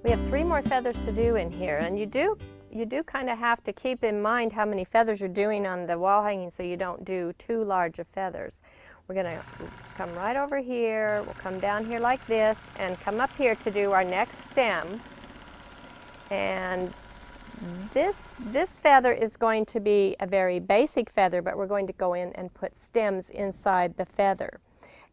We have 3 more feathers to do in here, and you do kind of have to keep in mind how many feathers you're doing on the wall hanging so you don't do too large of feathers. We're going to come right over here, we'll come down here like this, and come up here to do our next stem. And this feather is going to be a very basic feather, but we're going to go in and put stems inside the feather.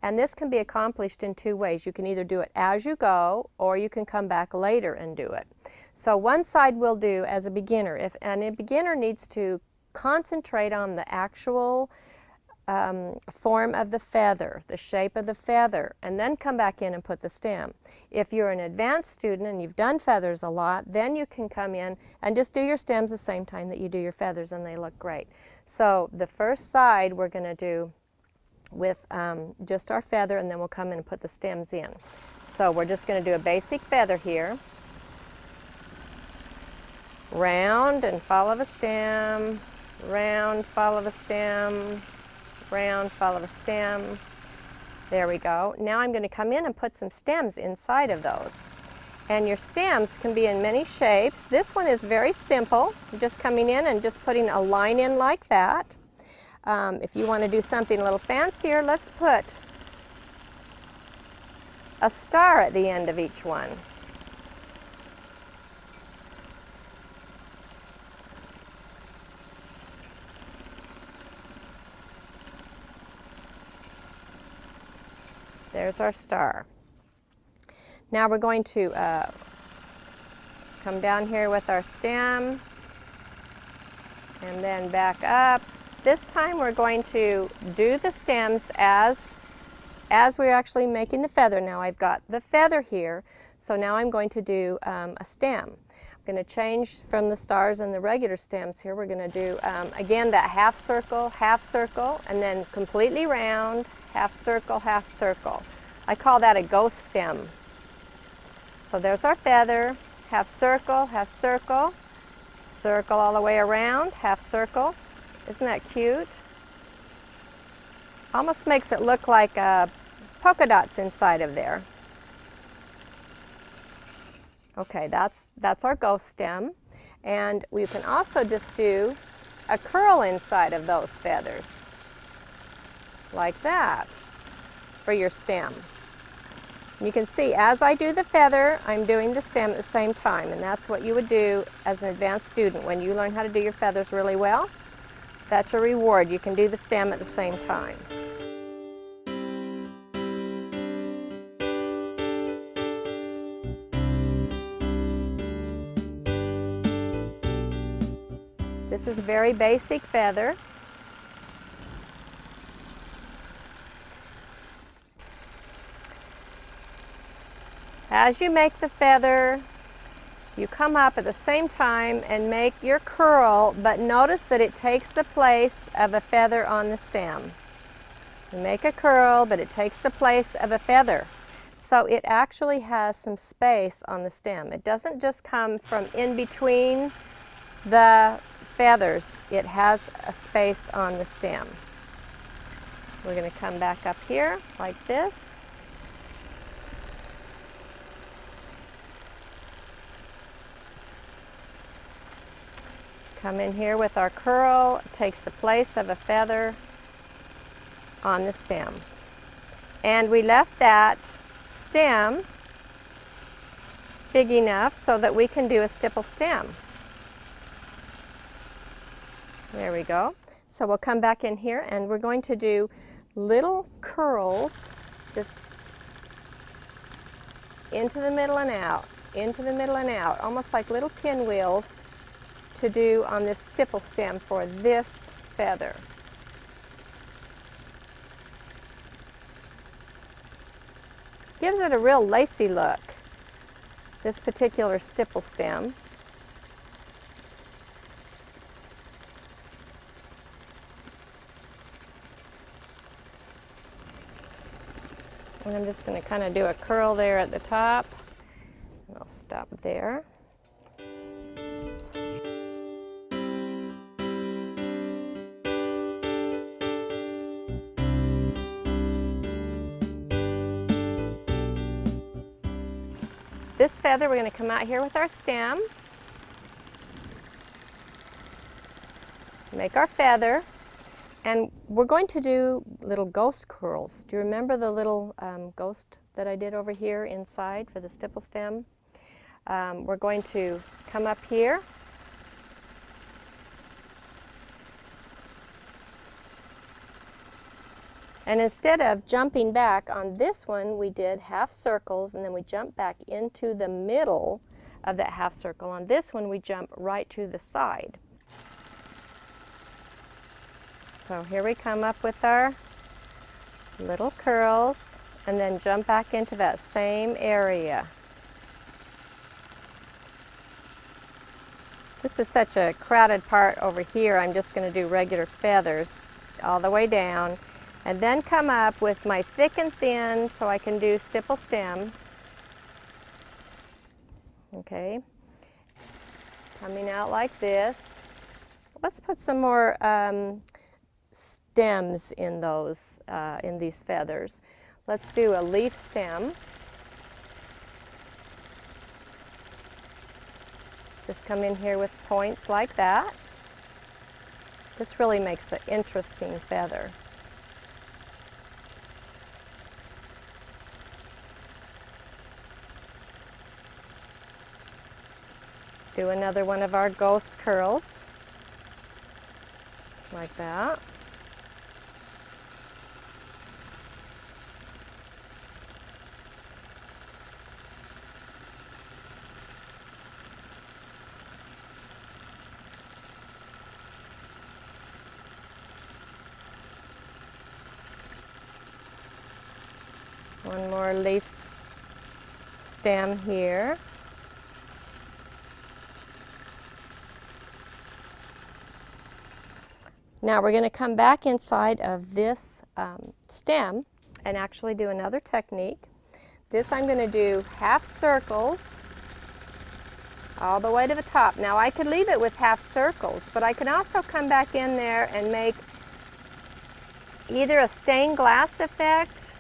And this can be accomplished in 2 ways. You can either do it as you go, or you can come back later and do it. So one side we'll do as a beginner, and a beginner needs to concentrate on the actual form of the feather, the shape of the feather, and then come back in and put the stem. If you're an advanced student and you've done feathers a lot, then you can come in and just do your stems the same time that you do your feathers, and they look great. So the first side we're going to do with just our feather, and then we'll come in and put the stems in. So we're just going to do a basic feather here. Round and follow the stem, round, follow the stem, round, follow the stem. There we go. Now I'm going to come in and put some stems inside of those. And your stems can be in many shapes. This one is very simple. You're just coming in and just putting a line in like that. If you want to do something a little fancier, let's put a star at the end of each one. There's our star. Now we're going to come down here with our stem and then back up. This time we're going to do the stems as we're actually making the feather. Now I've got the feather here, so now I'm going to do a stem. I'm going to change from the stars and the regular stems here. We're going to do, again, that half circle, and then completely round, half circle, half circle. I call that a ghost stem. So there's our feather, half circle, circle all the way around, half circle. Isn't that cute? Almost makes it look like polka dots inside of there. Okay, that's our ghost stem. And we can also just do a curl inside of those feathers, like that, for your stem. You can see as I do the feather, I'm doing the stem at the same time, and that's what you would do as an advanced student. When you learn how to do your feathers really well, that's your reward. You can do the stem at the same time. This is a very basic feather. As you make the feather, you come up at the same time and make your curl, but notice that it takes the place of a feather on the stem. You make a curl, but it takes the place of a feather. So it actually has some space on the stem. It doesn't just come from in between the feathers. It has a space on the stem. We're going to come back up here like this. Come in here with our curl, it takes the place of a feather on the stem. And we left that stem big enough so that we can do a stipple stem. There we go. So we'll come back in here and we're going to do little curls just into the middle and out, into the middle and out, almost like little pinwheels to do on this stipple stem for this feather. Gives it a real lacy look, this particular stipple stem. And I'm just going to kind of do a curl there at the top, and I'll stop there. This feather, we're going to come out here with our stem, make our feather, and we're going to do little ghost curls. Do you remember the little ghost that I did over here inside for the stipple stem? We're going to come up here, and instead of jumping back on this one, we did half circles, and then we jump back into the middle of that half circle. On this one, we jump right to the side. So here we come up with our little curls, and then jump back into that same area. This is such a crowded part over here. I'm just going to do regular feathers all the way down, and then come up with my thick and thin so I can do stipple stem. Okay, coming out like this. Let's put some more stems in those, in these feathers. Let's do a leaf stem. Just come in here with points like that. This really makes an interesting feather. Do another one of our ghost curls, like that. One more leaf stem here. Now we're going to come back inside of this stem and actually do another technique. This I'm going to do half circles all the way to the top. Now I could leave it with half circles, but I can also come back in there and make either a stained glass effect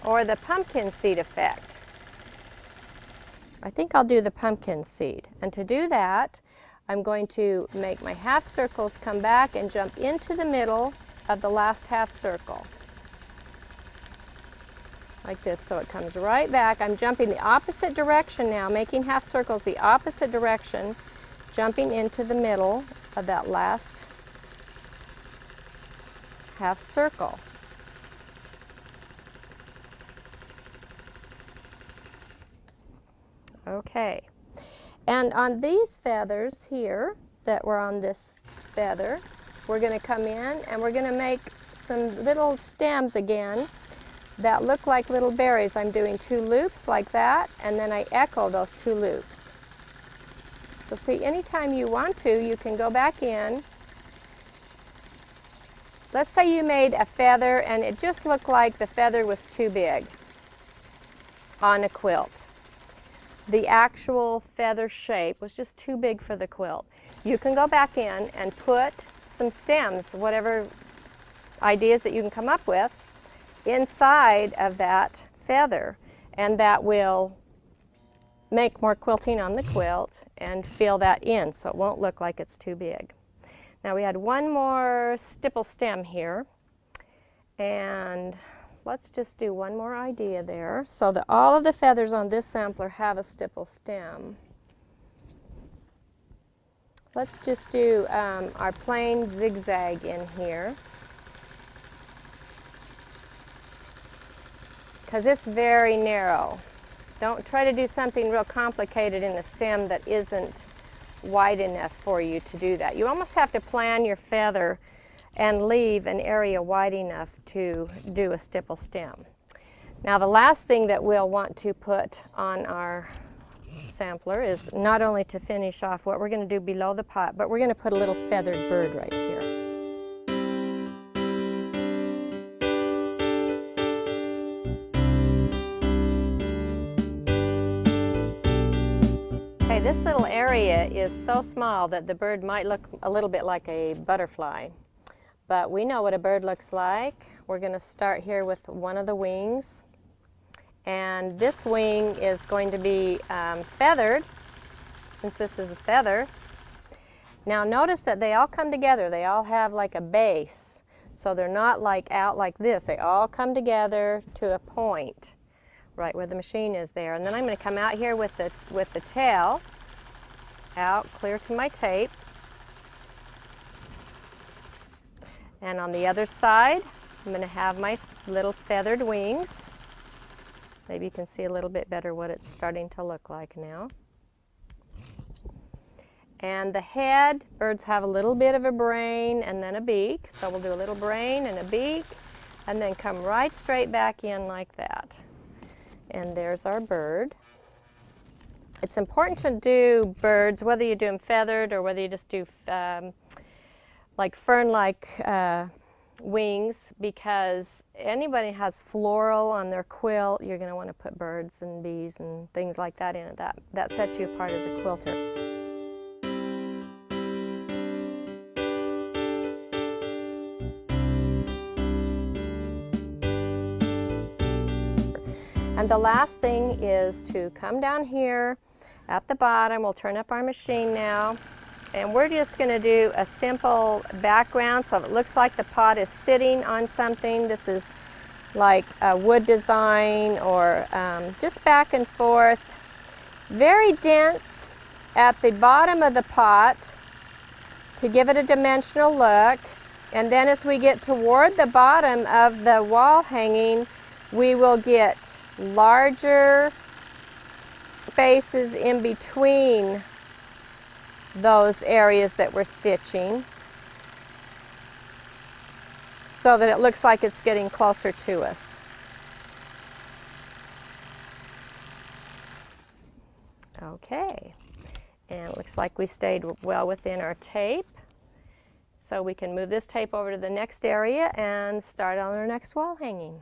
or the pumpkin seed effect. I think I'll do the pumpkin seed. And to do that, I'm going to make my half circles come back and jump into the middle of the last half circle. Like this, so it comes right back. I'm jumping the opposite direction now, making half circles the opposite direction, jumping into the middle of that last half circle. Okay, and on these feathers here that were on this feather, we're going to come in and we're going to make some little stems again that look like little berries. I'm doing 2 loops like that, and then I echo those 2 loops. So see, anytime you want to, you can go back in. Let's say you made a feather and it just looked like the feather was too big on a quilt. The actual feather shape was just too big for the quilt. You can go back in and put some stems, whatever ideas that you can come up with, inside of that feather, and that will make more quilting on the quilt and fill that in so it won't look like it's too big. Now we had one more stipple stem here, and let's just do one more idea there so that all of the feathers on this sampler have a stipple stem. Let's just do our plain zigzag in here, because it's very narrow. Don't try to do something real complicated in the stem that isn't wide enough for you to do that. You almost have to plan your feather and leave an area wide enough to do a stipple stem. Now the last thing that we'll want to put on our sampler is not only to finish off what we're going to do below the pot, but we're going to put a little feathered bird right here. Okay, this little area is so small that the bird might look a little bit like a butterfly. But we know what a bird looks like. We're going to start here with one of the wings. And this wing is going to be feathered, since this is a feather. Now notice that they all come together. They all have like a base. So they're not like out like this. They all come together to a point, right where the machine is there. And then I'm going to come out here with the tail out clear to my tape. And on the other side, I'm going to have my little feathered wings. Maybe you can see a little bit better what it's starting to look like now. And the head, birds have a little bit of a brain and then a beak. So we'll do a little brain and a beak and then come right straight back in like that. And there's our bird. It's important to do birds, whether you do them feathered or whether you just do like fern-like wings, because anybody who has floral on their quilt, you're going to want to put birds and bees and things like that in it. That sets you apart as a quilter. And the last thing is to come down here at the bottom. We'll turn up our machine now. And we're just going to do a simple background so it looks like the pot is sitting on something. This is like a wood design or just back and forth. Very dense at the bottom of the pot to give it a dimensional look. And then as we get toward the bottom of the wall hanging, we will get larger spaces in between those areas that we're stitching so that it looks like it's getting closer to us. Okay, and it looks like we stayed well within our tape, so we can move this tape over to the next area and start on our next wall hanging.